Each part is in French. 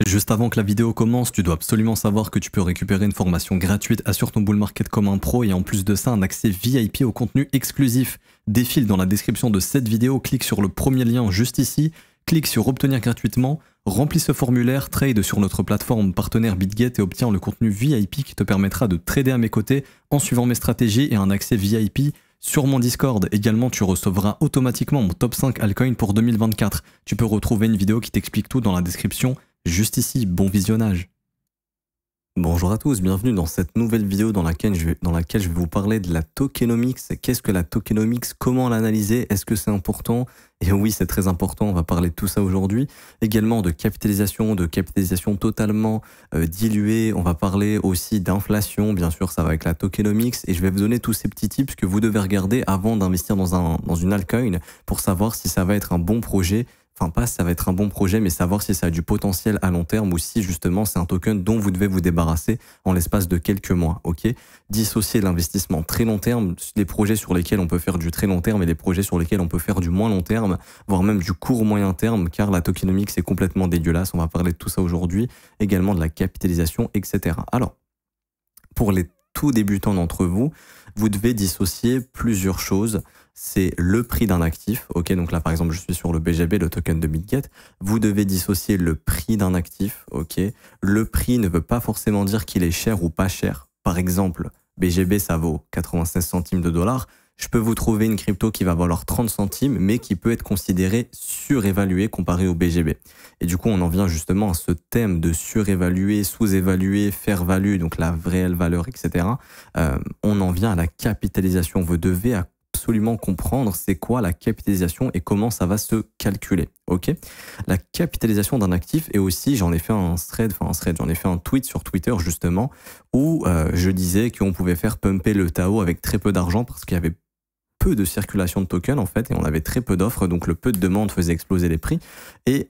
Juste avant que la vidéo commence, tu dois absolument savoir que tu peux récupérer une formation gratuite Assure ton bull market comme un pro et en plus de ça un accès VIP au contenu exclusif. Défile dans la description de cette vidéo, clique sur le premier lien juste ici, clique sur obtenir gratuitement, remplis ce formulaire, trade sur notre plateforme partenaire BitGet et obtiens le contenu VIP qui te permettra de trader à mes côtés en suivant mes stratégies et un accès VIP sur mon Discord. Également, tu recevras automatiquement mon top 5 altcoin pour 2024. Tu peux retrouver une vidéo qui t'explique tout dans la description juste ici. Bon visionnage. Bonjour à tous, bienvenue dans cette nouvelle vidéo dans laquelle je vais vous parler de la tokenomics. Qu'est-ce que la tokenomics? Comment l'analyser? Est-ce que c'est important? Et oui, c'est très important, on va parler de tout ça aujourd'hui. Également de capitalisation totalement diluée. On va parler aussi d'inflation, bien sûr, ça va avec la tokenomics. Et je vais vous donner tous ces petits tips que vous devez regarder avant d'investir dans une altcoin pour savoir si ça va être un bon projet. Enfin, pas si ça va être un bon projet, mais savoir si ça a du potentiel à long terme ou si justement c'est un token dont vous devez vous débarrasser en l'espace de quelques mois. Ok, dissocier l'investissement très long terme, les projets sur lesquels on peut faire du très long terme et les projets sur lesquels on peut faire du moins long terme, voire même du court moyen terme, car la tokenomics c'est complètement dégueulasse. On va parler de tout ça aujourd'hui, également de la capitalisation, etc. Alors, pour les tout débutants d'entre vous, vous devez dissocier plusieurs choses. C'est le prix d'un actif. Ok, donc là, par exemple, je suis sur le BGB, le token de BitGet. Vous devez dissocier le prix d'un actif. Ok, le prix ne veut pas forcément dire qu'il est cher ou pas cher. Par exemple, BGB, ça vaut 96 centimes de dollars. Je peux vous trouver une crypto qui va valoir 30 centimes, mais qui peut être considérée surévaluée comparée au BGB. Et du coup, on en vient justement à ce thème de surévaluer, sous-évaluer, faire value, donc la réelle valeur, etc. On en vient à la capitalisation. Vous devez absolument comprendre c'est quoi la capitalisation et comment ça va se calculer. Ok, la capitalisation d'un actif, et aussi j'en ai fait j'en ai fait un tweet sur Twitter justement où je disais qu'on pouvait faire pumper le Tao avec très peu d'argent parce qu'il y avait peu de circulation de tokens en fait et on avait très peu d'offres, donc le peu de demande faisait exploser les prix. Et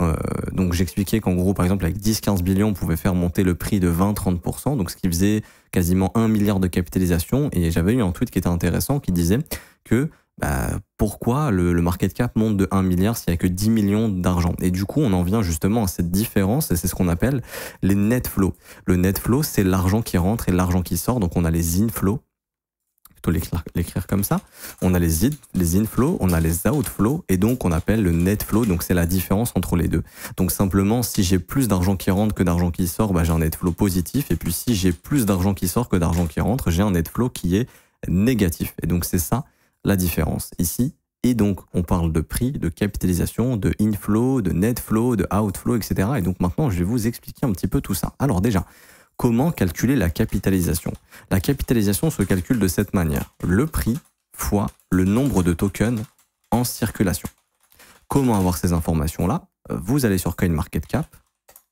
donc j'expliquais qu'en gros par exemple avec 10-15 billions on pouvait faire monter le prix de 20-30%, donc ce qui faisait quasiment 1 milliard de capitalisation. Et j'avais eu un tweet qui était intéressant qui disait que pourquoi le market cap monte de 1 milliard s'il n'y a que 10 millions d'argent. Et du coup on en vient justement à cette différence et c'est ce qu'on appelle les net flows. Le net flow c'est l'argent qui rentre et l'argent qui sort, donc on a les inflows, l'écrire comme ça, on a les inflows, on a les outflows et donc on appelle le net flow, donc c'est la différence entre les deux. Donc simplement si j'ai plus d'argent qui rentre que d'argent qui sort, j'ai un net flow positif, et puis si j'ai plus d'argent qui sort que d'argent qui rentre, j'ai un net flow qui est négatif. Et donc c'est ça la différence ici. Et donc on parle de prix, de capitalisation, de inflow, de net flow, de outflow, etc. Et donc maintenant je vais vous expliquer un petit peu tout ça. Alors déjà, comment calculer la capitalisation? La capitalisation se calcule de cette manière. Le prix fois le nombre de tokens en circulation. Comment avoir ces informations-là? Vous allez sur CoinMarketCap,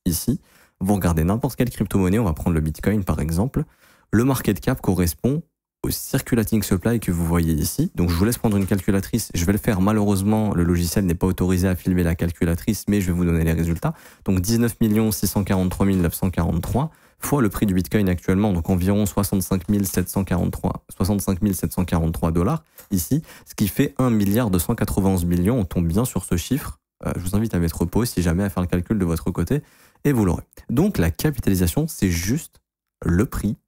ici, vous regardez n'importe quelle crypto-monnaie, on va prendre le Bitcoin par exemple. Le market cap correspond au circulating supply que vous voyez ici. Donc je vous laisse prendre une calculatrice, je vais le faire, malheureusement le logiciel n'est pas autorisé à filmer la calculatrice, mais je vais vous donner les résultats. Donc 19 643 943 fois le prix du Bitcoin actuellement, donc environ 65 743 dollars ici, ce qui fait 1 milliard 291 millions. On tombe bien sur ce chiffre. Je vous invite à mettre pause si jamais à faire le calcul de votre côté et vous l'aurez. Donc la capitalisation, c'est juste le prix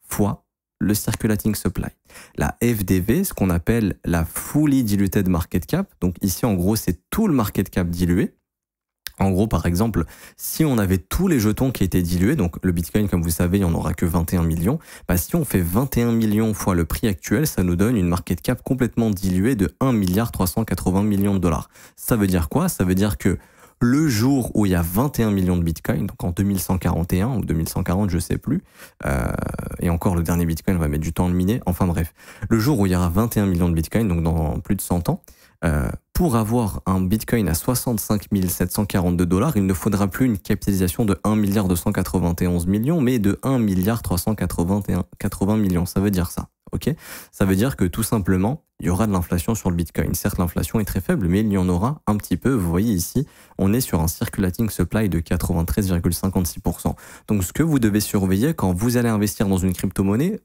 fois le circulating supply. La FDV, ce qu'on appelle la fully diluted market cap, donc ici en gros c'est tout le market cap dilué. En gros, par exemple, si on avait tous les jetons qui étaient dilués, donc le Bitcoin, comme vous savez, il n'y en aura que 21 millions, si on fait 21 millions fois le prix actuel, ça nous donne une market cap complètement diluée de 1 milliard 380 millions de dollars. Ça veut dire quoi? Ça veut dire que le jour où il y a 21 millions de Bitcoin, donc en 2141 ou 2140, je sais plus, et encore le dernier Bitcoin va mettre du temps à le miner, enfin bref, le jour où il y aura 21 millions de Bitcoin, donc dans plus de 100 ans, pour avoir un Bitcoin à 65 742 dollars, il ne faudra plus une capitalisation de 1 milliard 291 millions, mais de 1 milliard 380 millions. Ça veut dire ça, ok? Ça veut dire que tout simplement, il y aura de l'inflation sur le Bitcoin. Certes, l'inflation est très faible, mais il y en aura un petit peu. Vous voyez ici, on est sur un circulating supply de 93,56%. Donc, ce que vous devez surveiller quand vous allez investir dans une crypto-monnaie,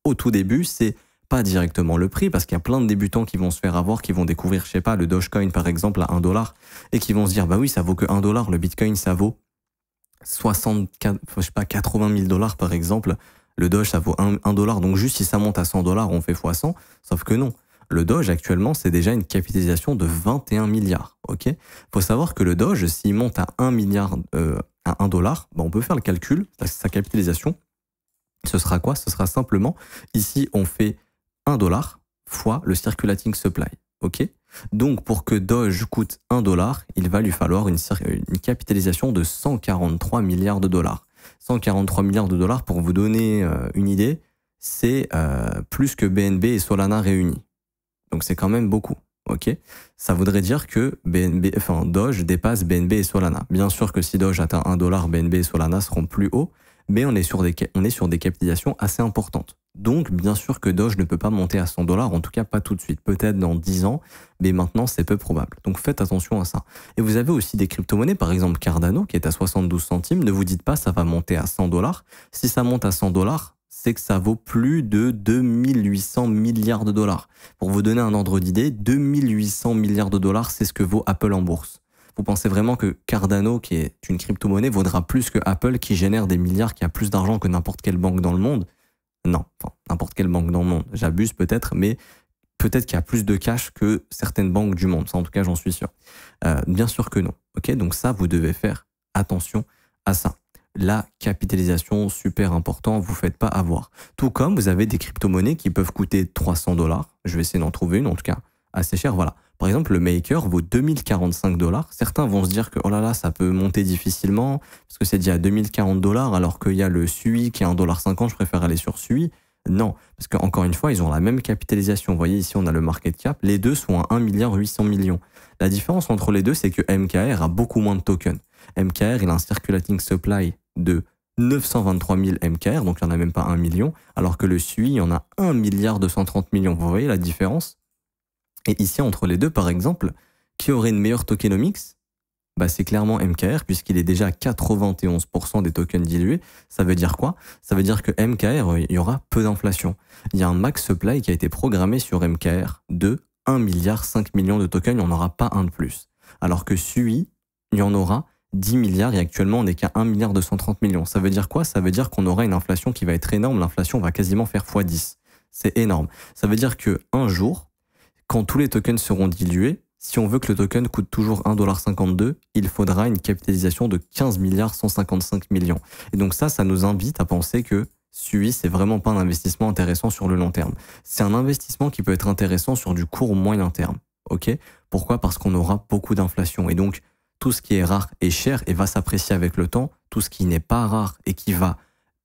au tout début, c'est pas directement le prix, parce qu'il y a plein de débutants qui vont se faire avoir, qui vont découvrir, je sais pas, le Dogecoin par exemple à 1 dollar, et qui vont se dire, bah oui, ça vaut que 1 dollar, le Bitcoin ça vaut 64, je sais pas, 80 000 dollars par exemple. Le Doge, ça vaut 1 dollar. Donc juste si ça monte à 100 dollars, on fait fois 100. Sauf que non. Le Doge, actuellement, c'est déjà une capitalisation de 21 milliards. Ok. Faut savoir que le Doge, s'il monte à 1 milliard, à 1 dollar, on peut faire le calcul. Sa capitalisation, ce sera quoi? Ce sera simplement, ici, on fait 1 dollar fois le circulating supply. Ok. Donc, pour que Doge coûte 1 dollar, il va lui falloir une capitalisation de 143 milliards de dollars. 143 milliards de dollars, pour vous donner une idée, c'est plus que BNB et Solana réunis. Donc, c'est quand même beaucoup. Ok, ça voudrait dire que Doge dépasse BNB et Solana. Bien sûr que si Doge atteint 1 dollar, BNB et Solana seront plus hauts, mais on est sur des capitalisations assez importantes. Donc, bien sûr que Doge ne peut pas monter à 100 dollars, en tout cas pas tout de suite, peut-être dans 10 ans, mais maintenant c'est peu probable. Donc faites attention à ça. Et vous avez aussi des crypto-monnaies, par exemple Cardano, qui est à 72 centimes. Ne vous dites pas ça va monter à 100 dollars. Si ça monte à 100 dollars, c'est que ça vaut plus de 2800 milliards de dollars. Pour vous donner un ordre d'idée, 2800 milliards de dollars, c'est ce que vaut Apple en bourse. Vous pensez vraiment que Cardano, qui est une crypto-monnaie, vaudra plus que Apple, qui génère des milliards, qui a plus d'argent que n'importe quelle banque dans le monde? Non, enfin, n'importe quelle banque dans le monde. J'abuse peut-être, mais peut-être qu'il y a plus de cash que certaines banques du monde. Ça, en tout cas, j'en suis sûr. Bien sûr que non. Ok, donc ça, vous devez faire attention à ça. La capitalisation, super important, vous ne faites pas avoir. Tout comme vous avez des crypto-monnaies qui peuvent coûter 300 dollars. Je vais essayer d'en trouver une, en tout cas, assez chère. Voilà. Par exemple, le Maker vaut 2045 dollars. Certains vont se dire que, oh là là, ça peut monter difficilement, parce que c'est déjà à 2040 dollars, alors qu'il y a le SUI qui est à 1,50 $, je préfère aller sur SUI. Non, parce qu'encore une fois, ils ont la même capitalisation. Vous voyez, ici, on a le market cap. Les deux sont à 1,8 milliard. La différence entre les deux, c'est que MKR a beaucoup moins de tokens. MKR, il a un circulating supply de 923 000 MKR, donc il n'y en a même pas 1 million, alors que le SUI, il y en a 1 milliard 230 millions. Vous voyez la différence? Et ici, entre les deux, par exemple, qui aurait une meilleure tokenomics? C'est clairement MKR, puisqu'il est déjà à 91% des tokens dilués. Ça veut dire quoi? Ça veut dire que MKR, il y aura peu d'inflation. Il y a un max supply qui a été programmé sur MKR de 1,5 milliard de tokens, il n'y en aura pas un de plus. Alors que SUI, il y en aura 10 milliards et actuellement on n'est qu'à 1 milliard 230 millions. Ça veut dire quoi? Ça veut dire qu'on aura une inflation qui va être énorme. L'inflation va quasiment faire x10. C'est énorme. Ça veut dire qu'un jour, quand tous les tokens seront dilués, si on veut que le token coûte toujours 1,52 $, il faudra une capitalisation de 15 milliards 155 millions. Et donc ça nous invite à penser que SUI, c'est vraiment pas un investissement intéressant sur le long terme. C'est un investissement qui peut être intéressant sur du court ou moyen terme. Ok? Pourquoi? Parce qu'on aura beaucoup d'inflation. Et donc, tout ce qui est rare est cher et va s'apprécier avec le temps. Tout ce qui n'est pas rare et qui va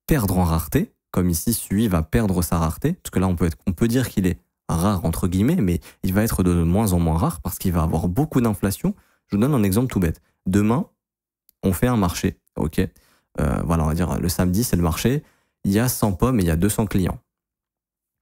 perdre en rareté, comme ici, SUI va perdre sa rareté, parce que là, on peut dire qu'il est rare entre guillemets, mais il va être de moins en moins rare parce qu'il va avoir beaucoup d'inflation. Je vous donne un exemple tout bête. Demain, on fait un marché, ok? Voilà, on va dire le samedi, c'est le marché. Il y a 100 pommes et il y a 200 clients.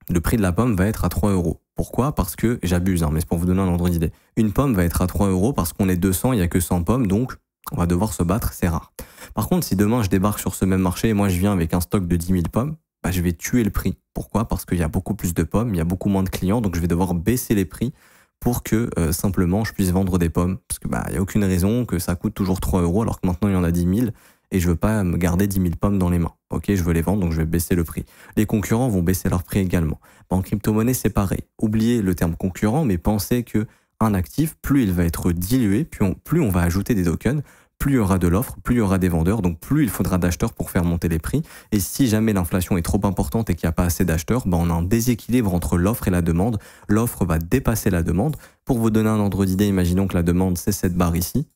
Le prix de la pomme va être à 3 euros. Pourquoi? Parce que, j'abuse, mais c'est pour vous donner un ordre d'idée. Une pomme va être à 3 euros parce qu'on est 200, il n'y a que 100 pommes, donc on va devoir se battre, c'est rare. Par contre, si demain je débarque sur ce même marché et moi je viens avec un stock de 10 000 pommes, je vais tuer le prix. Pourquoi? Parce qu'il y a beaucoup plus de pommes, il y a beaucoup moins de clients, donc je vais devoir baisser les prix pour que simplement je puisse vendre des pommes. Parce que il n'y a aucune raison que ça coûte toujours 3 euros alors que maintenant il y en a 10 000 et je veux pas me garder 10 000 pommes dans les mains. Ok, je veux les vendre, donc je vais baisser le prix. Les concurrents vont baisser leur prix également. En crypto-monnaie, c'est pareil. Oubliez le terme concurrent, mais pensez que un actif, plus il va être dilué, plus on va ajouter des tokens, plus il y aura de l'offre, plus il y aura des vendeurs, donc plus il faudra d'acheteurs pour faire monter les prix. Et si jamais l'inflation est trop importante et qu'il n'y a pas assez d'acheteurs, on a un déséquilibre entre l'offre et la demande. L'offre va dépasser la demande. Pour vous donner un ordre d'idée, imaginons que la demande, c'est cette barre ici.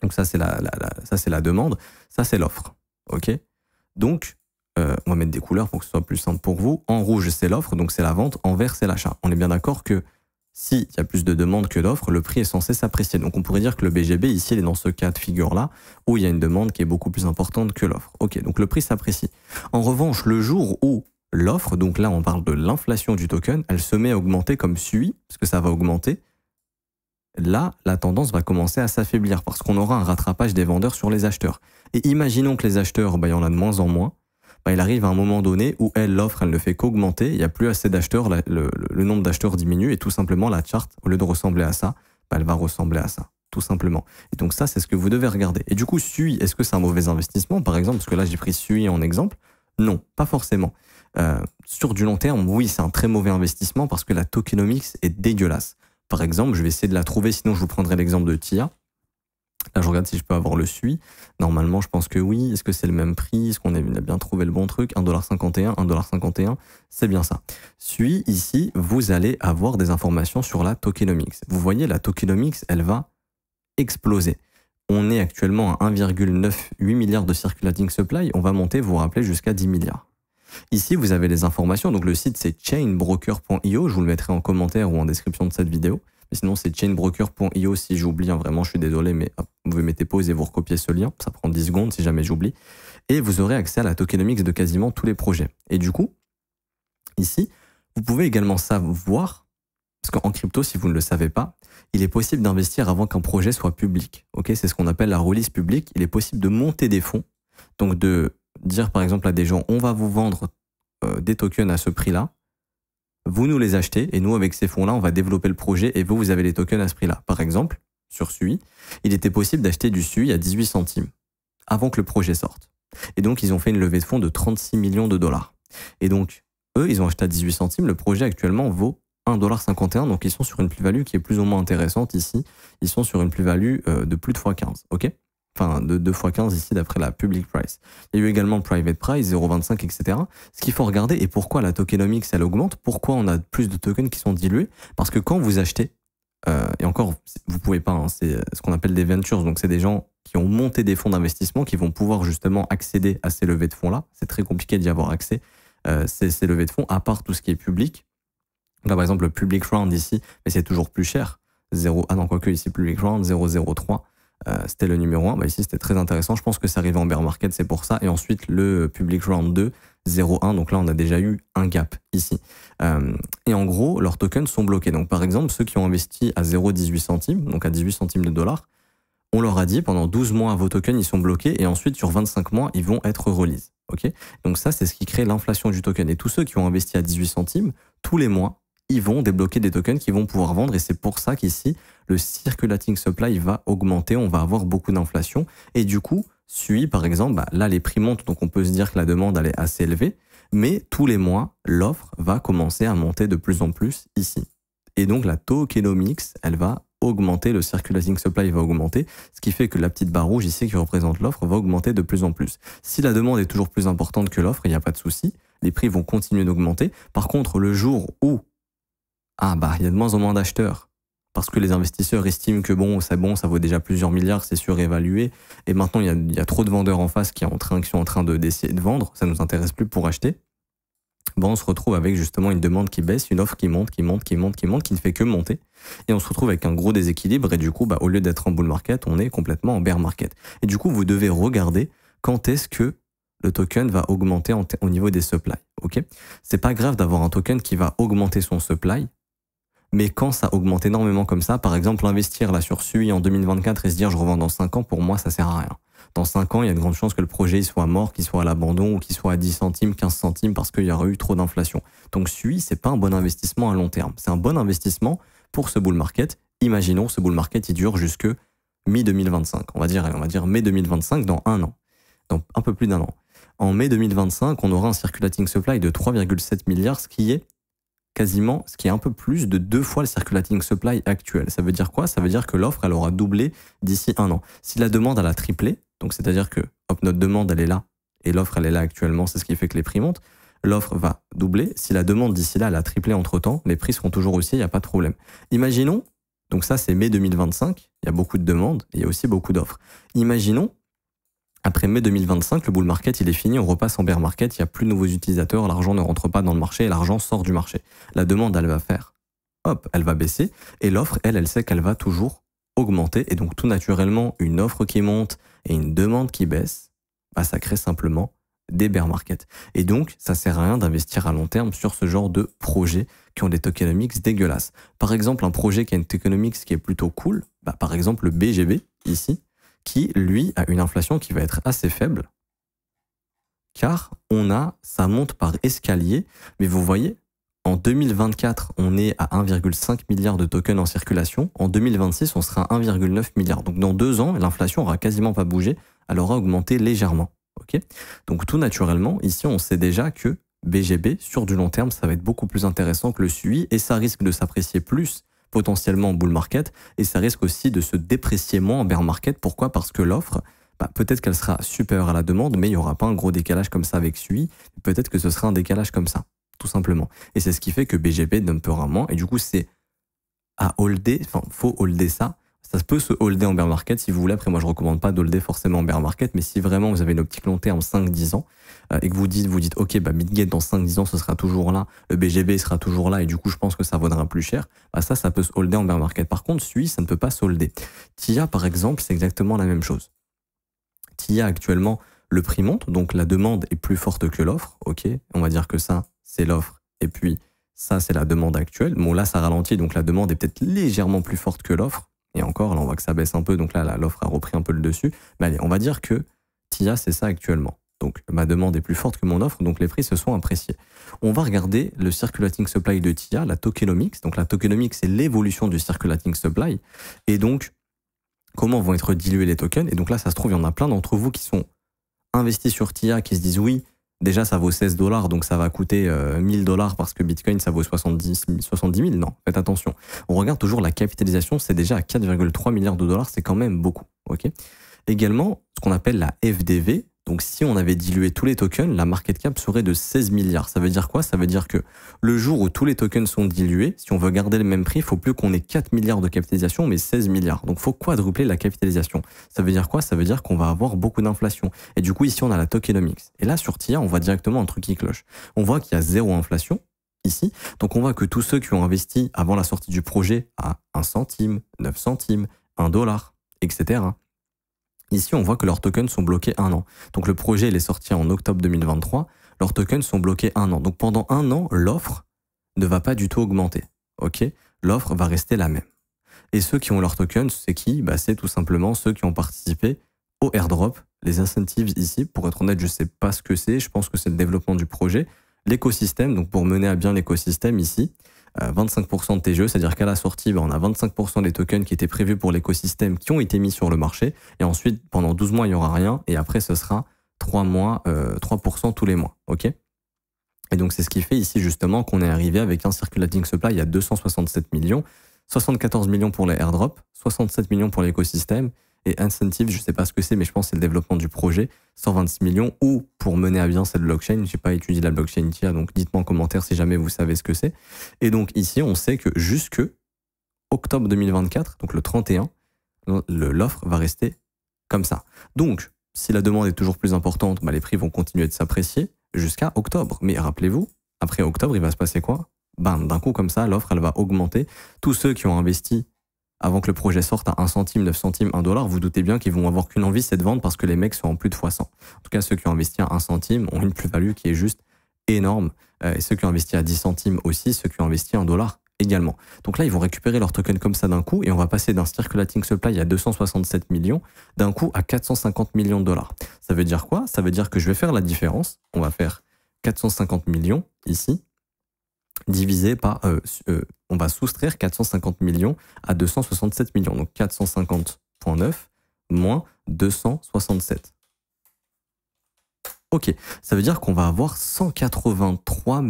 Donc ça, c'est la demande. Ça, c'est l'offre. Ok? Donc, on va mettre des couleurs pour que ce soit plus simple pour vous. En rouge, c'est l'offre, donc c'est la vente. En vert, c'est l'achat. On est bien d'accord que s'il y a plus de demandes que d'offres, le prix est censé s'apprécier. Donc on pourrait dire que le BGB, ici, il est dans ce cas de figure-là, où il y a une demande qui est beaucoup plus importante que l'offre. Ok, donc le prix s'apprécie. En revanche, le jour où l'offre, donc là on parle de l'inflation du token, elle se met à augmenter comme suit, parce que ça va augmenter, là, la tendance va commencer à s'affaiblir, parce qu'on aura un rattrapage des vendeurs sur les acheteurs. Et imaginons que les acheteurs, il y en a de moins en moins, il arrive à un moment donné où l'offre, elle ne fait qu'augmenter, il n'y a plus assez d'acheteurs, le nombre d'acheteurs diminue et tout simplement la charte, au lieu de ressembler à ça, elle va ressembler à ça. tout simplement. Et donc ça, c'est ce que vous devez regarder. Et du coup, SUI, est-ce que c'est un mauvais investissement, par exemple? Parce que là, j'ai pris SUI en exemple. Non, pas forcément. Sur du long terme, oui, c'est un très mauvais investissement parce que la tokenomics est dégueulasse. Par exemple, je vais essayer de la trouver, sinon je vous prendrai l'exemple de TIA. Là, je regarde si je peux avoir le SUI. Normalement, je pense que oui. Est-ce que c'est le même prix? Est-ce qu'on a bien trouvé le bon truc? 1,51$, 1,51$, c'est bien ça. SUI, ici, vous allez avoir des informations sur la tokenomics. Vous voyez, la tokenomics, elle va exploser. On est actuellement à 1,98 milliard de circulating supply. On va monter, vous vous rappelez, jusqu'à 10 milliards. Ici, vous avez les informations. Donc, le site, c'est chainbroker.io. Je vous le mettrai en commentaire ou en description de cette vidéo. Mais sinon, c'est chainbroker.io. Si j'oublie, vraiment, je suis désolé, mais hop, vous mettez pause et vous recopiez ce lien. Ça prend 10 secondes si jamais j'oublie. Et vous aurez accès à la tokenomics de quasiment tous les projets. Et du coup, ici, vous pouvez également savoir, parce qu'en crypto, si vous ne le savez pas, il est possible d'investir avant qu'un projet soit public. Okay, c'est ce qu'on appelle la release publique. Il est possible de monter des fonds. Donc, de dire par exemple à des gens, on va vous vendre des tokens à ce prix-là. Vous nous les achetez et nous, avec ces fonds-là, on va développer le projet et vous avez les tokens à ce prix-là. Par exemple, sur SUI, il était possible d'acheter du SUI à 18 centimes avant que le projet sorte. Et donc, ils ont fait une levée de fonds de 36 millions de dollars. Et donc, eux, ils ont acheté à 18 centimes. Le projet actuellement vaut 1,51$. Donc, ils sont sur une plus-value qui est plus ou moins intéressante ici. Ils sont sur une plus-value de plus de x15. OK? Enfin, de 2 x 15 ici d'après la public price. Il y a eu également le private price, 0,25, etc. Ce qu'il faut regarder, et pourquoi la tokenomics, elle augmente, pourquoi on a plus de tokens qui sont dilués, parce que quand vous achetez, et encore, vous pouvez pas, hein, c'est ce qu'on appelle des ventures, donc c'est des gens qui ont monté des fonds d'investissement qui vont pouvoir justement accéder à ces levées de fonds-là. C'est très compliqué d'y avoir accès, ces levées de fonds, à part tout ce qui est public. Là, par exemple, le public round ici, mais c'est toujours plus cher. Quoique ici, public round, 0,03. C'était le numéro 1. Bah ici, c'était très intéressant. Je pense que c'est arrivé en bear market, c'est pour ça. Et ensuite, le public round 2, 0,1. Donc là, on a déjà eu un gap ici. Et en gros, leurs tokens sont bloqués. Donc par exemple, ceux qui ont investi à 0,18 centimes, donc à 18 centimes de dollars, on leur a dit pendant 12 mois, vos tokens, ils sont bloqués. Et ensuite, sur 25 mois, ils vont être release. Okay, donc ça, c'est ce qui crée l'inflation du token. Et tous ceux qui ont investi à 18 centimes, tous les mois, ils vont débloquer des tokens qu'ils vont pouvoir vendre. Et c'est pour ça qu'ici, le circulating supply va augmenter. On va avoir beaucoup d'inflation. Et du coup, SUI, par exemple, là, les prix montent. Donc, on peut se dire que la demande, elle est assez élevée. Mais tous les mois, l'offre va commencer à monter de plus en plus ici. Et donc, la tokenomics, elle va augmenter. Le circulating supply va augmenter. Ce qui fait que la petite barre rouge ici qui représente l'offre va augmenter de plus en plus. Si la demande est toujours plus importante que l'offre, il n'y a pas de souci. Les prix vont continuer d'augmenter. Par contre, le jour où il y a de moins en moins d'acheteurs parce que les investisseurs estiment que c'est bon, ça vaut déjà plusieurs milliards, c'est surévalué. Et maintenant, il y a trop de vendeurs en face qui sont en train d'essayer de vendre. Ça nous intéresse plus pour acheter. On se retrouve avec justement une demande qui baisse, une offre qui monte, qui ne fait que monter. Et on se retrouve avec un gros déséquilibre. Et du coup, au lieu d'être en bull market, on est complètement en bear market. Et du coup, vous devez regarder quand est-ce que le token va augmenter au niveau des supplies. Okay, c'est pas grave d'avoir un token qui va augmenter son supply. Mais quand ça augmente énormément comme ça, par exemple, investir là sur SUI en 2024 et se dire je revends dans 5 ans, pour moi, ça sert à rien. Dans 5 ans, il y a de grandes chances que le projet soit mort, qu'il soit à l'abandon ou qu'il soit à 10 centimes, 15 centimes parce qu'il y aura eu trop d'inflation. Donc SUI, c'est pas un bon investissement à long terme. C'est un bon investissement pour ce bull market. Imaginons ce bull market, il dure jusque mi-2025. On va dire mai 2025, dans un an. Donc un peu plus d'un an. En mai 2025, on aura un circulating supply de 3,7 milliards, ce qui est un peu plus de 2 fois le circulating supply actuel. Ça veut dire quoi? Ça veut dire que l'offre, elle aura doublé d'ici un an. Si la demande, elle a triplé, donc c'est-à-dire que notre demande, elle est là, et l'offre, elle est là actuellement, c'est ce qui fait que les prix montent, l'offre va doubler. Si la demande d'ici là, elle a triplé entre-temps, les prix seront toujours aussi, il n'y a pas de problème. Imaginons, donc ça c'est mai 2025, il y a beaucoup de demandes, et il y a aussi beaucoup d'offres. Imaginons, après mai 2025, le bull market, il est fini, on repasse en bear market, il n'y a plus de nouveaux utilisateurs, l'argent ne rentre pas dans le marché, l'argent sort du marché. La demande, elle va faire, elle va baisser, et l'offre, elle sait qu'elle va toujours augmenter, et donc tout naturellement, une offre qui monte et une demande qui baisse, ça crée simplement des bear markets. Et donc, ça sert à rien d'investir à long terme sur ce genre de projets qui ont des tokenomics dégueulasses. Par exemple, un projet qui a une tokenomics qui est plutôt cool, par exemple le BGB, ici, qui, lui, a une inflation qui va être assez faible, car ça monte par escalier, mais vous voyez, En 2024, on est à 1,5 milliard de tokens en circulation. En 2026, on sera à 1,9 milliard. Donc dans 2 ans, l'inflation aura quasiment pas bougé, elle aura augmenté légèrement. Ok. Donc tout naturellement, ici on sait déjà que BGB, sur du long terme, ça va être beaucoup plus intéressant que le SUI et ça risque de s'apprécier plus potentiellement en bull market et ça risque aussi de se déprécier moins en bear market. Pourquoi? Parce que l'offre, peut-être qu'elle sera supérieure à la demande, mais il n'y aura pas un gros décalage comme ça avec SUI. Peut-être que ce sera un décalage comme ça, tout simplement. Et c'est ce qui fait que BGB dumpera moins. Et du coup, c'est à holder, enfin, faut holder ça. Ça peut se holder en bear market si vous voulez. Après, moi, je recommande pas d'holder forcément en bear market, mais si vraiment vous avez une optique long terme 5-10 ans, et que vous dites, ok, Bitgate dans 5-10 ans, ce sera toujours là, le BGB sera toujours là, et du coup, je pense que ça vaudra plus cher, ça peut se holder en bear market. Par contre, SUI, ça ne peut pas se holder. TIA, par exemple, c'est exactement la même chose. TIA, actuellement, le prix monte, donc la demande est plus forte que l'offre, ok. On va dire que ça, c'est l'offre, et puis ça, c'est la demande actuelle. Bon, là, ça ralentit, donc la demande est peut-être légèrement plus forte que l'offre. Et encore, là, on voit que ça baisse un peu, donc là, l'offre a repris un peu le dessus. Mais allez, on va dire que TIA, c'est ça actuellement. Donc, ma demande est plus forte que mon offre, donc les prix se sont appréciés. On va regarder le circulating supply de TIA, la tokenomics. Donc, la tokenomics, c'est l'évolution du circulating supply. Et donc, comment vont être dilués les tokens. Et donc là, ça se trouve, il y en a plein d'entre vous qui sont investis sur TIA, qui se disent oui, déjà, ça vaut 16 $, donc ça va coûter 1000 $ parce que Bitcoin, ça vaut 70 000. Non, faites attention. On regarde toujours la capitalisation, c'est déjà à 4,3 milliards de dollars, c'est quand même beaucoup. Ok. Également, ce qu'on appelle la FDV. Donc, si on avait dilué tous les tokens, la market cap serait de 16 milliards. Ça veut dire quoi? Ça veut dire que le jour où tous les tokens sont dilués, si on veut garder le même prix, il faut plus qu'on ait 4 milliards de capitalisation, mais 16 milliards. Donc, il faut quadrupler la capitalisation. Ça veut dire quoi? Ça veut dire qu'on va avoir beaucoup d'inflation. Et du coup, ici, on a la tokenomics. Et là, sur TIA, on voit directement un truc qui cloche. On voit qu'il y a zéro inflation ici. Donc, on voit que tous ceux qui ont investi avant la sortie du projet à 1 centime, 9 centimes, 1 $, etc., ici, on voit que leurs tokens sont bloqués 1 an. Donc, le projet, il est sorti en octobre 2023. Leurs tokens sont bloqués 1 an. Donc, pendant 1 an, l'offre ne va pas du tout augmenter. Ok? L'offre va rester la même. Et ceux qui ont leurs tokens, c'est qui? C'est tout simplement ceux qui ont participé au airdrop. Les incentives ici, pour être honnête, je sais pas ce que c'est. Je pense que c'est le développement du projet. L'écosystème, donc pour mener à bien l'écosystème ici, 25% de TGE, c'est-à-dire qu'à la sortie, on a 25% des tokens qui étaient prévus pour l'écosystème qui ont été mis sur le marché. Et ensuite, pendant 12 mois, il n'y aura rien. Et après, ce sera 3% tous les mois. Ok? Et donc, c'est ce qui fait ici, justement, qu'on est arrivé avec un circulating supply à 267 millions, 74 millions pour les airdrops, 67 millions pour l'écosystème. Et incentive, je sais pas ce que c'est, mais je pense que c'est le développement du projet, 126 millions, ou pour mener à bien cette blockchain. J'ai pas étudié la blockchain TIA, donc dites-moi en commentaire si jamais vous savez ce que c'est. Et donc ici, on sait que jusque octobre 2024, donc le 31, l'offre va rester comme ça. Donc, si la demande est toujours plus importante, les prix vont continuer de s'apprécier jusqu'à octobre. Mais rappelez-vous, après octobre, il va se passer quoi? D'un coup, comme ça, l'offre, elle va augmenter. Tous ceux qui ont investi avant que le projet sorte à 1 centime, 9 centimes, 1 $, vous doutez bien qu'ils vont avoir qu'une envie, c'est de vendre parce que les mecs sont en plus de fois 100. En tout cas, ceux qui ont investi à 1 centime ont une plus-value qui est juste énorme. Et ceux qui ont investi à 10 centimes aussi, ceux qui ont investi à 1 $ également. Donc là, ils vont récupérer leur token comme ça d'un coup et on va passer d'un circulating supply à 267 millions d'un coup à 450 millions de dollars. Ça veut dire quoi? Ça veut dire que je vais faire la différence. On va faire 450 millions ici divisé par, on va soustraire 450 millions à 267 millions. Donc 450,9 moins 267. Ok, ça veut dire qu'on va avoir 183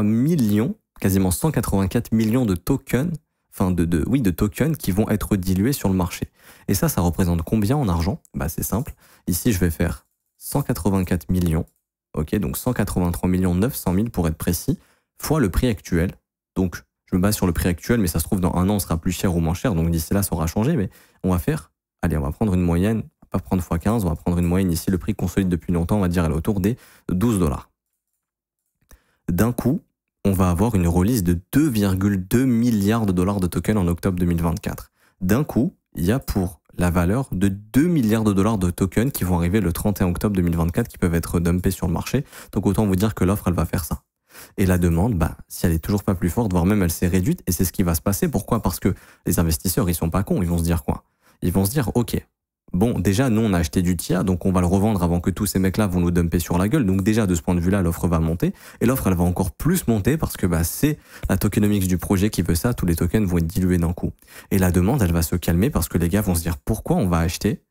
millions, quasiment 184 millions de tokens, de tokens qui vont être dilués sur le marché. Et ça représente combien en argent? C'est simple. Ici, je vais faire 184 millions. Ok, donc 183 900 000 pour être précis, fois le prix actuel. Donc, je me base sur le prix actuel, mais ça se trouve, dans 1 an, on sera plus cher ou moins cher. Donc, d'ici là, ça aura changé. Mais on va prendre une moyenne. On va pas prendre x15, on va prendre une moyenne ici. Le prix consolide depuis longtemps, on va dire, elle est autour des 12 $. D'un coup, on va avoir une release de 2,2 milliards de dollars de tokens en octobre 2024. D'un coup, il y a pour la valeur de 2 milliards de dollars de tokens qui vont arriver le 31 octobre 2024 qui peuvent être dumpés sur le marché. Donc autant vous dire que l'offre, elle va faire ça. Et la demande, si elle est toujours pas plus forte, voire même elle s'est réduite, et c'est ce qui va se passer. Pourquoi? Parce que les investisseurs, ils sont pas cons. Ils vont se dire quoi? Ils vont se dire, ok, bon, déjà, nous, on a acheté du TIA, donc on va le revendre avant que tous ces mecs-là vont nous dumper sur la gueule. Donc déjà, de ce point de vue-là, l'offre va monter. Et l'offre, elle va encore plus monter parce que bah, c'est la tokenomics du projet qui veut ça. Tous les tokens vont être dilués d'un coup. Et la demande, elle va se calmer parce que les gars vont se dire pourquoi on va acheter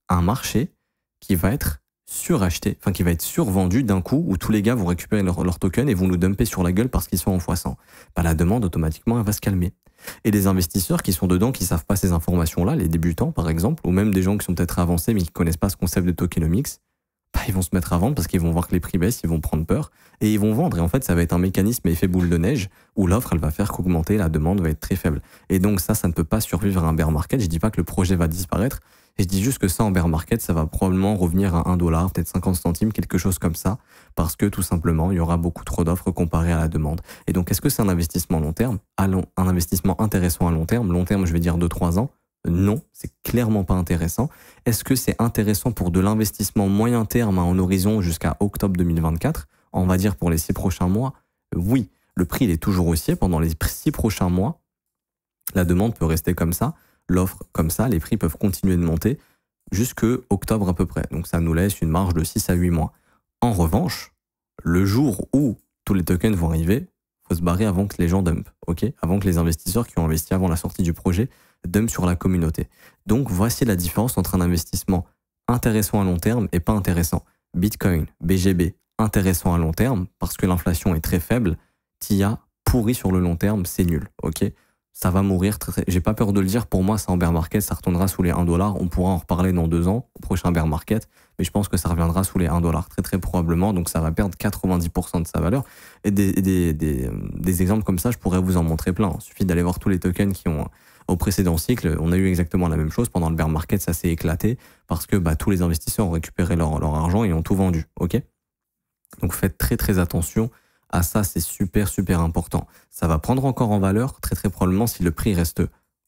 un marché qui va être suracheté, enfin qui va être survendu d'un coup, où tous les gars vont récupérer leur token et vont nous dumper sur la gueule parce qu'ils sont en x100. Bah, la demande, automatiquement, elle va se calmer. Et les investisseurs qui sont dedans, qui savent pas ces informations-là, les débutants par exemple, ou même des gens qui sont peut-être avancés mais qui connaissent pas ce concept de tokenomics, bah, ils vont se mettre à vendre parce qu'ils vont voir que les prix baissent, ils vont prendre peur et ils vont vendre. Et en fait, ça va être un mécanisme effet boule de neige où l'offre, elle va faire qu'augmenter, la demande va être très faible. Et donc ça ne peut pas survivre à un bear market. Je dis pas que le projet va disparaître. Et je dis juste que ça, en bear market, ça va probablement revenir à 1 dollar, peut-être 50 centimes, quelque chose comme ça, parce que tout simplement, il y aura beaucoup trop d'offres comparées à la demande. Et donc, est-ce que c'est un investissement long terme? Un investissement intéressant à long terme? Long terme, je vais dire 2-3 ans. Non, c'est clairement pas intéressant. Est-ce que c'est intéressant pour de l'investissement moyen terme en horizon jusqu'à octobre 2024? On va dire pour les 6 prochains mois. Oui, le prix il est toujours haussier. Pendant les 6 prochains mois, la demande peut rester comme ça, l'offre comme ça, les prix peuvent continuer de monter jusque octobre à peu près. Donc ça nous laisse une marge de 6 à 8 mois. En revanche, le jour où tous les tokens vont arriver, faut se barrer avant que les gens dumpent, ok? Avant que les investisseurs qui ont investi avant la sortie du projet dumpent sur la communauté. Donc voici la différence entre un investissement intéressant à long terme et pas intéressant. Bitcoin, BGB, intéressant à long terme parce que l'inflation est très faible. TIA, pourri sur le long terme, c'est nul, ok? Ça va mourir, j'ai pas peur de le dire, pour moi, ça en bear market, ça retournera sous les 1 dollar. On pourra en reparler dans 2 ans, au prochain bear market, mais je pense que ça reviendra sous les 1 dollar, très probablement, donc ça va perdre 90% de sa valeur. Et des exemples comme ça, je pourrais vous en montrer plein. Il suffit d'aller voir tous les tokens qui ont, au précédent cycle, on a eu exactement la même chose. Pendant le bear market, ça s'est éclaté, parce que bah, tous les investisseurs ont récupéré leur argent et ont tout vendu, ok? Donc faites très attention à ça, c'est super important. Ça va prendre encore en valeur, très probablement, si le prix reste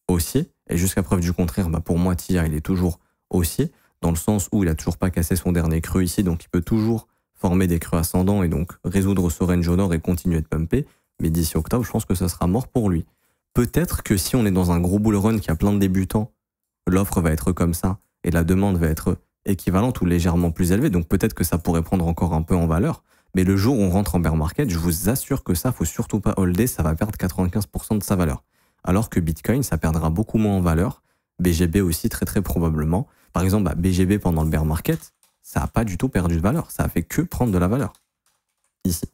haussier. Et jusqu'à preuve du contraire, bah pour moi, TIA, il est toujours haussier, dans le sens où il a toujours pas cassé son dernier creux ici, donc il peut toujours former des creux ascendants et donc résoudre ce range au nord et continuer de pumper. Mais d'ici octobre, je pense que ça sera mort pour lui. Peut-être que si on est dans un gros bull run qui a plein de débutants, l'offre va être comme ça et la demande va être équivalente ou légèrement plus élevée. Donc peut-être que ça pourrait prendre encore un peu en valeur. Mais le jour où on rentre en bear market, je vous assure que ça, faut surtout pas holder, ça va perdre 95% de sa valeur. Alors que Bitcoin, ça perdra beaucoup moins en valeur. BGB aussi, très probablement. Par exemple, bah, BGB pendant le bear market, ça n'a pas du tout perdu de valeur. Ça a fait que prendre de la valeur. Ici.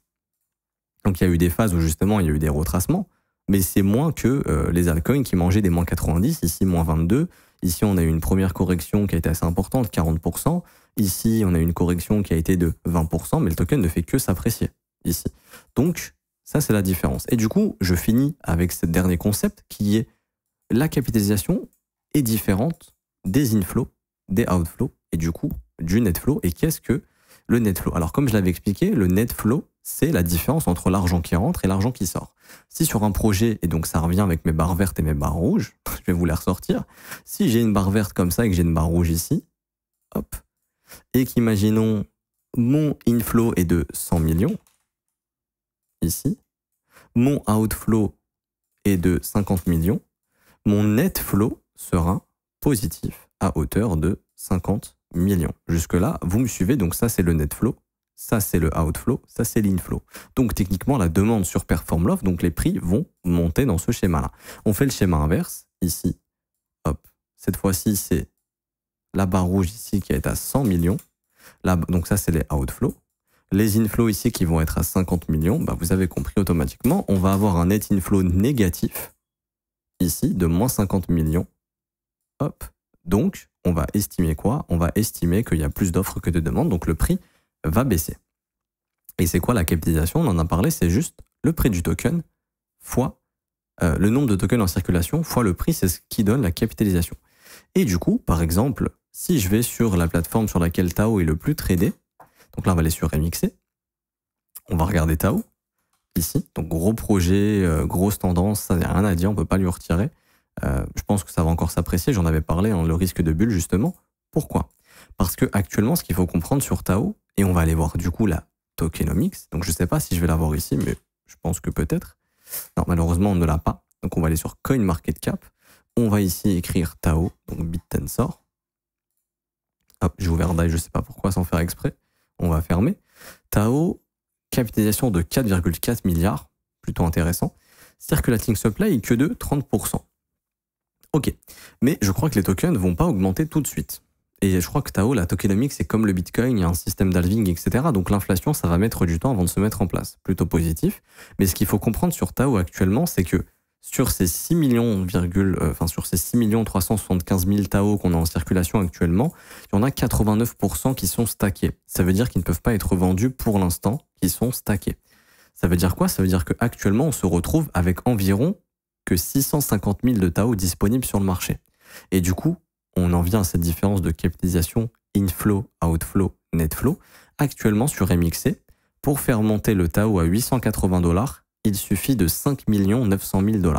Donc il y a eu des phases où justement il y a eu des retracements, mais c'est moins que les altcoins qui mangeaient des moins 90, ici moins 22. Ici, on a eu une première correction qui a été assez importante, 40%. Ici, on a eu une correction qui a été de 20%, mais le token ne fait que s'apprécier ici. Donc, ça, c'est la différence. Et du coup, je finis avec ce dernier concept qui est la capitalisation est différente des inflows, des outflows et du coup, du net flow. Et qu'est-ce que le net flow? Alors, comme je l'avais expliqué, le net flow, c'est la différence entre l'argent qui rentre et l'argent qui sort. Si sur un projet, et donc ça revient avec mes barres vertes et mes barres rouges, je vais vous les ressortir. Si j'ai une barre verte comme ça et que j'ai une barre rouge ici, hop, et qu'imaginons mon inflow est de 100 millions, ici, mon outflow est de 50 millions, mon net flow sera positif à hauteur de 50 millions. Jusque-là, vous me suivez, donc ça c'est le net flow, ça c'est le outflow, ça c'est l'inflow. Donc techniquement, la demande surperforme l'offre, donc les prix vont monter dans ce schéma-là. On fait le schéma inverse, ici, hop, cette fois-ci c'est la barre rouge ici qui est à 100 millions, là, donc ça c'est les outflows. Les inflows ici qui vont être à 50 millions, bah vous avez compris automatiquement, on va avoir un net inflow négatif, ici, de moins 50 millions. Hop. Donc, on va estimer quoi? On va estimer qu'il y a plus d'offres que de demandes, donc le prix va baisser. Et c'est quoi la capitalisation? On en a parlé, c'est juste le prix du token fois le nombre de tokens en circulation fois le prix, c'est ce qui donne la capitalisation. Et du coup, par exemple, si je vais sur la plateforme sur laquelle Tao est le plus tradé, donc là on va aller sur MXC, on va regarder Tao, ici, donc gros projet, grosse tendance, ça n'a rien à dire, on peut pas lui retirer. Je pense que ça va encore s'apprécier, j'en avais parlé, hein, le risque de bulle justement. Pourquoi? Parce que actuellement, ce qu'il faut comprendre sur Tao, et on va aller voir du coup la tokenomics, donc je sais pas si je vais l'avoir ici, mais je pense que peut-être. Non, malheureusement, on ne l'a pas. Donc on va aller sur CoinMarketCap, on va ici écrire Tao, donc BitTensor. Hop, j'ai ouvert DAI, je sais pas pourquoi, sans faire exprès. On va fermer. Tao, capitalisation de 4,4 milliards, plutôt intéressant. Circulating supply que de 30%. Ok, mais je crois que les tokens ne vont pas augmenter tout de suite. Et je crois que Tao, la tokenomics, c'est comme le Bitcoin, il y a un système d'halving, etc. Donc l'inflation, ça va mettre du temps avant de se mettre en place. Plutôt positif. Mais ce qu'il faut comprendre sur Tao actuellement, c'est que sur ces 6 millions, sur ces 6 375 000 Tao qu'on a en circulation actuellement, il y en a 89% qui sont stackés. Ça veut dire qu'ils ne peuvent pas être vendus pour l'instant, qui sont stackés. Ça veut dire quoi? Ça veut dire qu'actuellement, on se retrouve avec environ que 650 000 de Tao disponibles sur le marché. Et du coup, on en vient à cette différence de capitalisation inflow, outflow, netflow. Actuellement, sur MXC, pour faire monter le Tao à 880 $, il suffit de 5 900 000 $.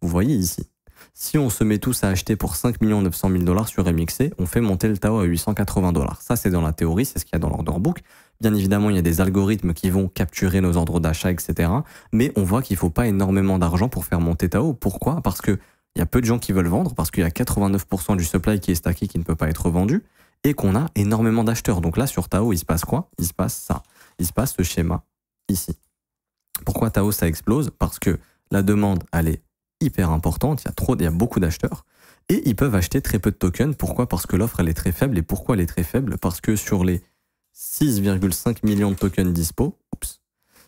Vous voyez ici, si on se met tous à acheter pour 5 900 000 $ sur MXC, on fait monter le Tao à 880 $. Ça, c'est dans la théorie, c'est ce qu'il y a dans l'order book. Bien évidemment, il y a des algorithmes qui vont capturer nos ordres d'achat, etc. Mais on voit qu'il ne faut pas énormément d'argent pour faire monter Tao. Pourquoi? Parce qu'il y a peu de gens qui veulent vendre, parce qu'il y a 89% du supply qui est stacké, qui ne peut pas être vendu, et qu'on a énormément d'acheteurs. Donc là, sur Tao, il se passe quoi? Il se passe ça. Il se passe ce schéma ici. Pourquoi Tao, ça explose? Parce que la demande, elle est hyper importante, il y a beaucoup d'acheteurs, et ils peuvent acheter très peu de tokens. Pourquoi? Parce que l'offre, elle est très faible. Et pourquoi elle est très faible? Parce que sur les 6,5 millions de tokens dispo,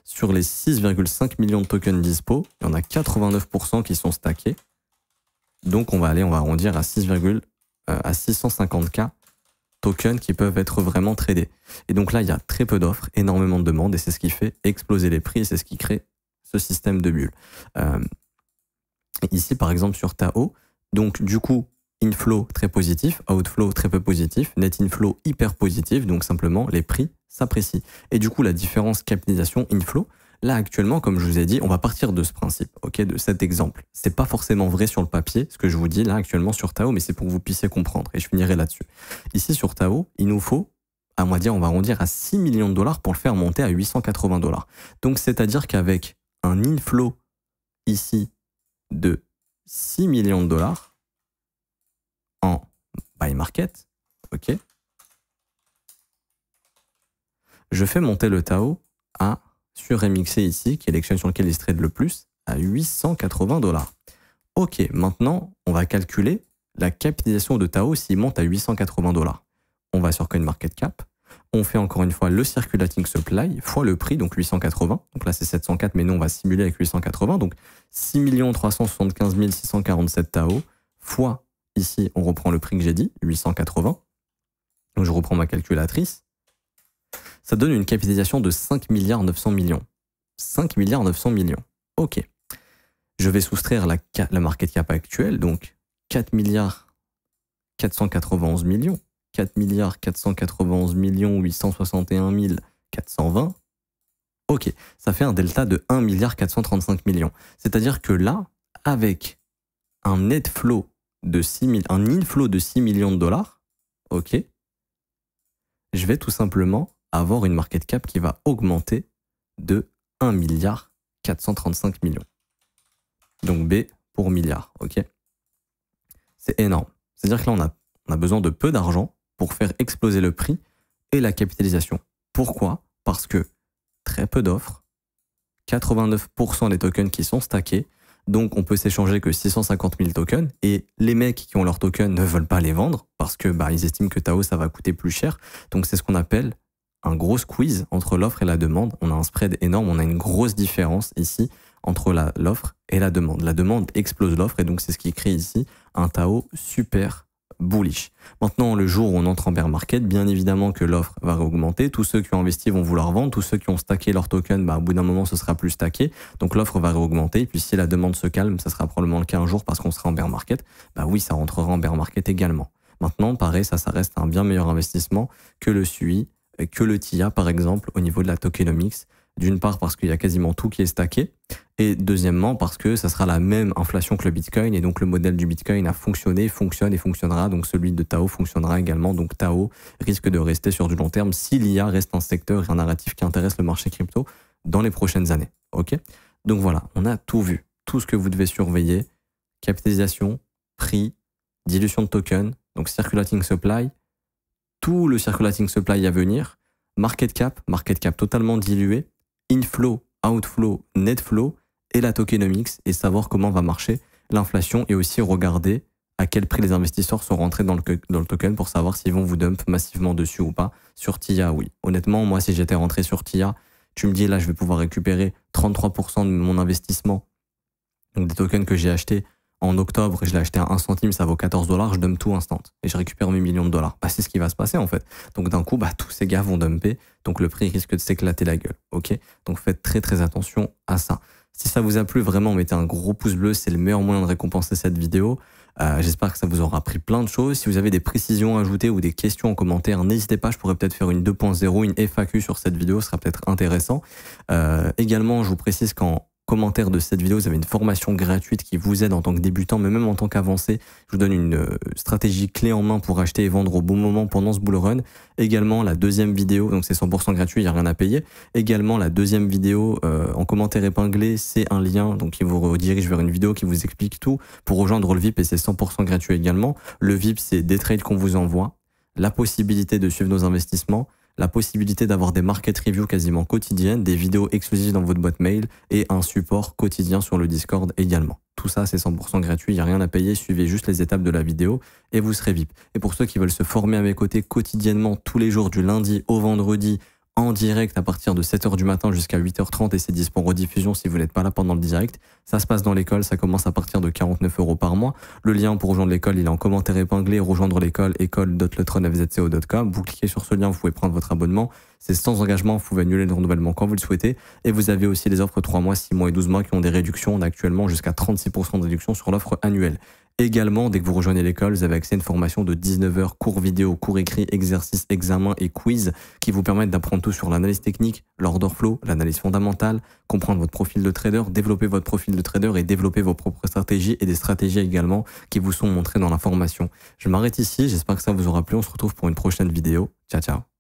sur les 6,5 millions de tokens dispo, il y en a 89% qui sont stackés. Donc on va arrondir à 650K tokens qui peuvent être vraiment tradés. Et donc là, il y a très peu d'offres, énormément de demandes, et c'est ce qui fait exploser les prix, et c'est ce qui crée ce système de bulles. Ici, par exemple, sur Tao, donc du coup, inflow très positif, outflow très peu positif, net inflow hyper positif, donc simplement les prix s'apprécient. Et du coup, la différence capitalisation inflow, là actuellement, comme je vous ai dit, on va partir de ce principe, ok, de cet exemple. C'est pas forcément vrai sur le papier, ce que je vous dis là actuellement sur Tao, mais c'est pour que vous puissiez comprendre, et je finirai là-dessus. Ici sur Tao, il nous faut, on va arrondir à 6 millions de dollars pour le faire monter à 880 $. Donc c'est-à-dire qu'avec un inflow ici de 6 millions de dollars en buy market, ok, je fais monter le Tao sur MXC ici, qui est l'exchange sur lequel il se trade le plus, à 880 $. Ok, maintenant, on va calculer la capitalisation de Tao s'il monte à 880 $. On va sur CoinMarketCap, on fait encore une fois le circulating supply fois le prix, donc 880. Donc là, c'est 704, mais nous, on va simuler avec 880. Donc 6 375 647 Tao fois, ici, on reprend le prix que j'ai dit, 880. Donc je reprends ma calculatrice. Ça donne une capitalisation de 5 900 millions. 5 900 millions. Ok. Je vais soustraire la market cap actuelle, donc 4 491 millions. 4 491 861 420. Ok, ça fait un delta de 1 435 millions. C'est-à-dire que là, avec un net flow de 6 un inflow de 6 millions de dollars, ok, je vais tout simplement avoir une market cap qui va augmenter de 1 435 millions. Donc B pour milliard, ok. C'est énorme. C'est-à-dire que là, on a besoin de peu d'argent pour faire exploser le prix et la capitalisation. Pourquoi? Parce que très peu d'offres, 89% des tokens qui sont stackés, donc on peut s'échanger que 650 000 tokens, et les mecs qui ont leurs tokens ne veulent pas les vendre parce que ils estiment que Tao, ça va coûter plus cher. Donc c'est ce qu'on appelle un gros squeeze entre l'offre et la demande. On a un spread énorme, on a une grosse différence ici entre l'offre et la demande. La demande explose l'offre, et donc c'est ce qui crée ici un Tao super bullish. Maintenant, le jour où on entre en bear market, bien évidemment que l'offre va réaugmenter. Tous ceux qui ont investi vont vouloir vendre. Tous ceux qui ont stacké leur token, au bout d'un moment, ce sera plus stacké. Donc l'offre va réaugmenter. Et puis si la demande se calme, ça sera probablement le cas un jour parce qu'on sera en bear market. Oui, ça rentrera en bear market également. Maintenant, pareil, ça reste un bien meilleur investissement que le SUI, que le TIA, par exemple, au niveau de la tokenomics. D'une part parce qu'il y a quasiment tout qui est stacké, et deuxièmement parce que ça sera la même inflation que le Bitcoin, et donc le modèle du Bitcoin a fonctionné, fonctionne et fonctionnera, donc celui de Tao fonctionnera également. Donc Tao risque de rester sur du long terme si l'IA reste un secteur et un narratif qui intéresse le marché crypto dans les prochaines années. Ok, donc voilà, on a tout vu, tout ce que vous devez surveiller: capitalisation, prix, dilution de tokens, donc circulating supply, tout le circulating supply à venir, market cap totalement dilué, inflow, outflow, net flow et la tokenomics et savoir comment va marcher l'inflation et aussi regarder à quel prix les investisseurs sont rentrés dans le token pour savoir s'ils vont vous dump massivement dessus ou pas. Sur TIA, oui. Honnêtement, moi, si j'étais rentré sur TIA, tu me dis là, je vais pouvoir récupérer 33% de mon investissement, donc des tokens que j'ai achetés en octobre, et je l'ai acheté à 1 centime, ça vaut 14 $, je dump tout instant. Et je récupère mes millions de dollars. Bah, c'est ce qui va se passer en fait. Donc d'un coup, bah, tous ces gars vont dumper, donc le prix risque de s'éclater la gueule. Ok. Donc faites très très attention à ça. Si ça vous a plu, vraiment, mettez un gros pouce bleu, c'est le meilleur moyen de récompenser cette vidéo. J'espère que ça vous aura appris plein de choses. Si vous avez des précisions à ajouter ou des questions en commentaire, n'hésitez pas, je pourrais peut-être faire une 2.0, une FAQ sur cette vidéo, ce sera peut-être intéressant. Également, je vous précise qu'en commentaire de cette vidéo, vous avez une formation gratuite qui vous aide en tant que débutant, mais même en tant qu'avancé. Je vous donne une stratégie clé en main pour acheter et vendre au bon moment pendant ce bull run. Également, la deuxième vidéo, donc c'est 100% gratuit, il n'y a rien à payer. Également, la deuxième vidéo en commentaire épinglé, c'est un lien donc qui vous redirige vers une vidéo qui vous explique tout pour rejoindre le VIP et c'est 100% gratuit également. Le VIP, c'est des trades qu'on vous envoie, la possibilité de suivre nos investissements, la possibilité d'avoir des market reviews quasiment quotidiennes, des vidéos exclusives dans votre boîte mail et un support quotidien sur le Discord également. Tout ça, c'est 100% gratuit, il n'y a rien à payer, suivez juste les étapes de la vidéo et vous serez VIP. Et pour ceux qui veulent se former à mes côtés quotidiennement, tous les jours, du lundi au vendredi, en direct à partir de 7h du matin jusqu'à 8h30 et c'est dispo en rediffusion si vous n'êtes pas là pendant le direct. Ça se passe dans l'école, ça commence à partir de 49 € par mois. Le lien pour rejoindre l'école, il est en commentaire épinglé, rejoindre l'école, école.letronfzco.com. Vous cliquez sur ce lien, vous pouvez prendre votre abonnement. C'est sans engagement, vous pouvez annuler le renouvellement quand vous le souhaitez. Et vous avez aussi les offres 3 mois, 6 mois et 12 mois qui ont des réductions. On a actuellement jusqu'à 36% de réduction sur l'offre annuelle. Également, dès que vous rejoignez l'école, vous avez accès à une formation de 19 heures, cours vidéo, cours écrits, exercices, examens et quiz qui vous permettent d'apprendre tout sur l'analyse technique, l'order flow, l'analyse fondamentale, comprendre votre profil de trader, développer votre profil de trader et développer vos propres stratégies et des stratégies également qui vous sont montrées dans la formation. Je m'arrête ici, j'espère que ça vous aura plu, on se retrouve pour une prochaine vidéo. Ciao, ciao.